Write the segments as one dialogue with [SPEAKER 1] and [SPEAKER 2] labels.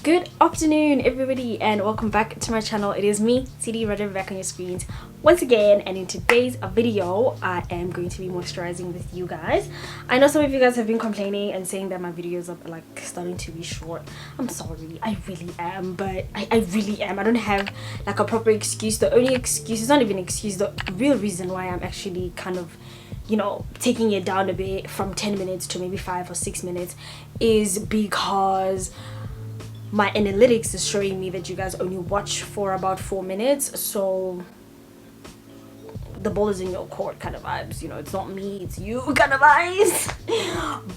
[SPEAKER 1] Good afternoon everybody and welcome back to my channel. It is me, Tshidi, Radebe, back on your screens once again, and in today's video I am going to be moisturizing with you guys. I know some of you guys have been complaining and saying that my videos are like starting to be short. I'm sorry, I really am, but I really am. I don't have like a proper excuse. The only excuse, it's not even an excuse, the real reason why I'm actually kind of, you know, taking it down a bit from 10 minutes to maybe 5 or 6 minutes is because my analytics is showing me that you guys only watch for about 4 minutes, so the ball is in your court kind of vibes, you know. It's not me, it's you kind of vibes.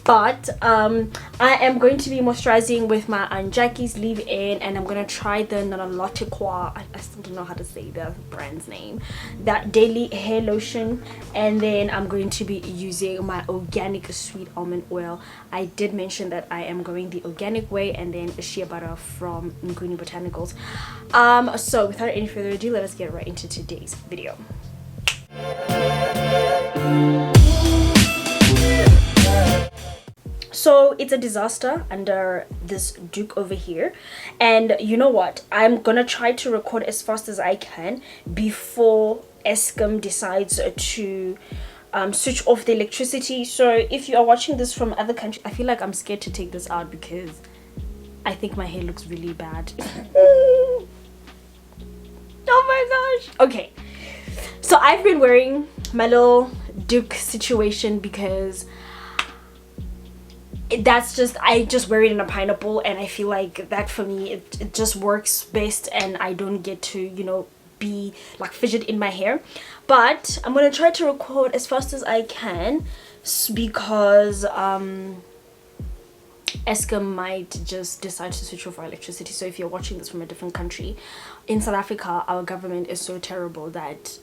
[SPEAKER 1] But I am going to be moisturizing with my Aunt Jackie's leave-in, and I'm gonna try the Nanalotiqua, I still don't know how to say the brand's name, that daily hair lotion. And then I'm going to be using my organic sweet almond oil. I did mention that I am going the organic way, and then shea butter from Nguni Botanicals. So without any further ado, let us get right into today's video. So it's a disaster under this Duke over here, and you know what, I'm gonna try to record as fast as I can before Eskom decides to switch off the electricity. So if you are watching this from other countries, I feel like I'm scared to take this out because I think my hair looks really bad. Oh my gosh. Okay, so I've been wearing my little Duke situation because that's just, I just wear it in a pineapple, and I feel like that for me it just works best, and I don't get to, you know, be like fidget in my hair. But I'm gonna try to record as fast as I can because Eskom might just decide to switch off our electricity. So if you're watching this from a different country, in South Africa our government is so terrible that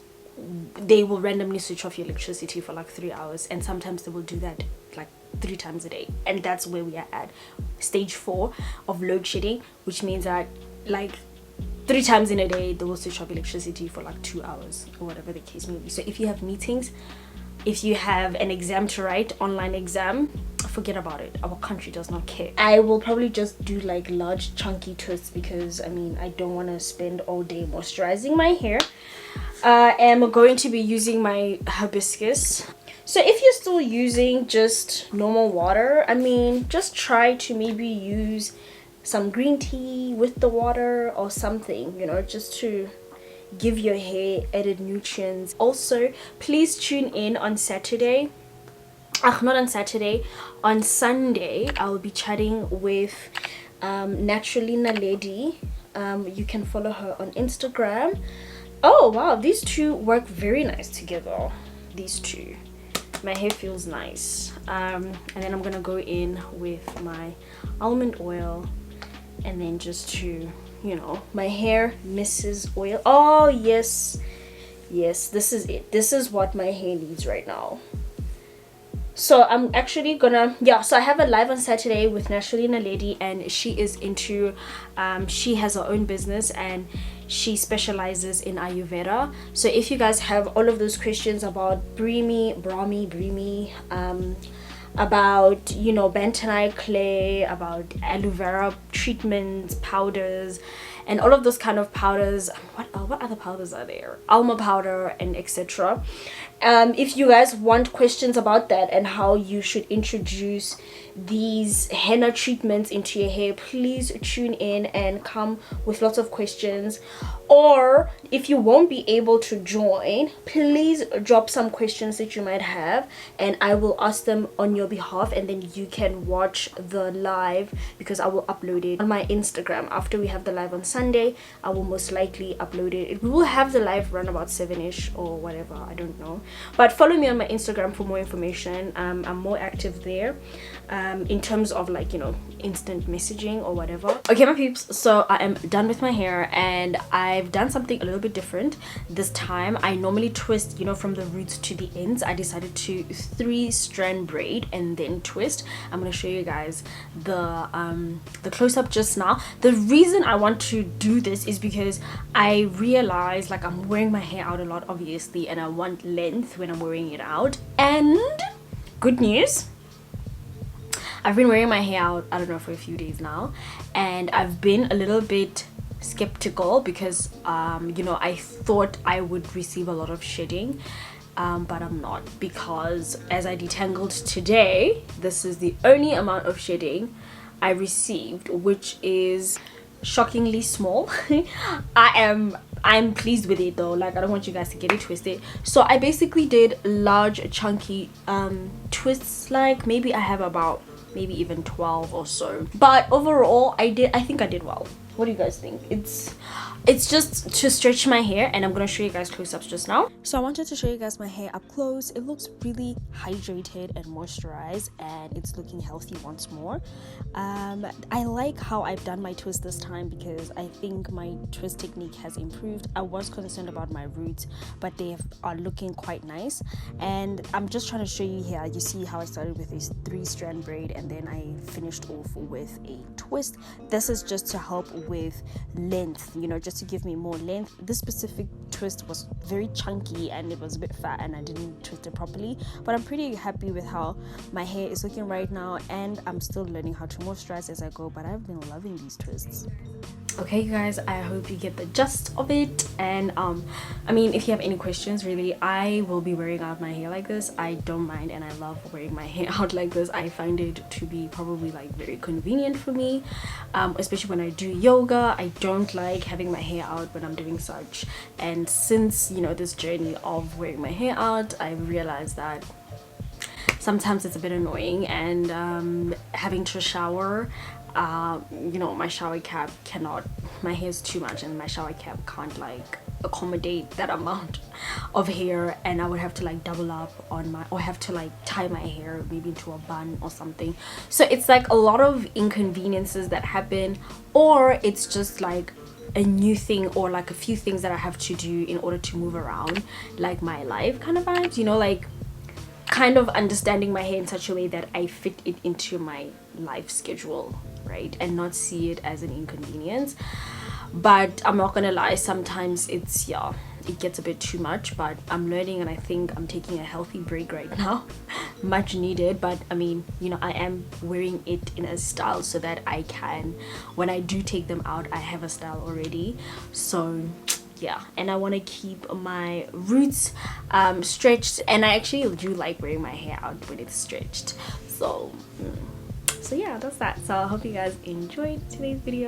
[SPEAKER 1] they will randomly switch off your electricity for like 3 hours, and sometimes they will do that like 3 times a day. And that's where we are at, stage 4 of load shedding, which means that like 3 times in a day they will switch off electricity for like 2 hours or whatever the case may be. So if you have meetings, if you have an exam to write, online exam, forget about it. Our country does not care. I will probably just do like large chunky twists because I mean I don't want to spend all day moisturizing my hair. I am going to be using my hibiscus. So if you're still using just normal water, I mean just try to maybe use some green tea with the water or something, you know, just to give your hair added nutrients. Also, please tune in on Saturday. Not on Saturday, on Sunday I will be chatting with Naturalina Lady. You can follow her on Instagram. Oh wow, these two work very nice together, these two. My hair feels nice. And then I'm gonna go in with my almond oil, and then just to, you know, my hair misses oil. Oh yes, yes, this is it. This is what my hair needs right now. So I'm actually gonna, yeah, so I have a live on Saturday with Naturalina Lady, and she is into she has her own business and she specializes in Ayurveda. So if you guys have all of those questions about brahmi, about, you know, bentonite clay, about aloe vera treatments, powders, and all of those kind of powders, what other powders are there, alma powder and etc. If you guys want questions about that and how you should introduce these henna treatments into your hair, please tune in and come with lots of questions. Or if you won't be able to join, please drop some questions that you might have and I will ask them on your behalf, and then you can watch the live because I will upload it on my Instagram. After we have the live on Sunday, I will most likely upload it. We will have the live run about 7ish or whatever, I don't know, but follow me on my Instagram for more information. I'm more active there in terms of like, you know, instant messaging or whatever. Okay my peeps, so I am done with my hair and I've done something a little bit different this time. I normally twist, you know, from the roots to the ends. I decided to 3-strand braid and then twist. I'm going to show you guys the close-up just now. The reason I want to do this is because I realize like I'm wearing my hair out a lot obviously, and I want length when I'm wearing it out. And good news, I've been wearing my hair out, I don't know, for a few days now, and I've been a little bit skeptical because you know, I thought I would receive a lot of shedding, but I'm not, because as I detangled today, this is the only amount of shedding I received, which is shockingly small. I'm pleased with it though. Like, I don't want you guys to get it twisted. So I basically did large chunky twists, like maybe I have about maybe even 12 or so, but overall I think I did well. What do you guys think? It's just to stretch my hair, and I'm gonna show you guys close-ups just now. So I wanted to show you guys my hair up close. It looks really hydrated and moisturized, and it's looking healthy once more. I like how I've done my twist this time because I think my twist technique has improved. I was concerned about my roots, but they are looking quite nice. And I'm just trying to show you here. You see how I started with this 3-strand braid, and then I finished off with a twist. This is just to help with length, you know, just to give me more length. This specific twist was very chunky and it was a bit fat, and I didn't twist it properly, but I'm pretty happy with how my hair is looking right now, and I'm still learning how to moisturize as I go, but I've been loving these twists. Okay, you guys, I hope you get the gist of it. And I mean, if you have any questions, really, I will be wearing out my hair like this. I don't mind, and I love wearing my hair out like this. I find it to be probably like very convenient for me, especially when I do yoga. I don't like having my hair out when I'm doing such, and since, you know, this journey of wearing my hair out, I realized that sometimes it's a bit annoying, and having to shower, you know, my shower cap cannot, my hair is too much, and my shower cap can't like accommodate that amount of hair, and I would have to like double up on my, or have to like tie my hair maybe into a bun or something. So it's like a lot of inconveniences that happen, or it's just like a new thing, or like a few things that I have to do in order to move around, like my life kind of vibes, you know, like kind of understanding my hair in such a way that I fit it into my life schedule, right, and not see it as an inconvenience. But I'm not gonna lie, sometimes it's, yeah, it gets a bit too much, but I'm learning, and I think I'm taking a healthy break right now. Much needed. But I mean, you know, I am wearing it in a style so that I can, when I do take them out, I have a style already. So yeah, and I want to keep my roots stretched, and I actually do like wearing my hair out when it's stretched. So yeah, that's that. So I hope you guys enjoyed today's video.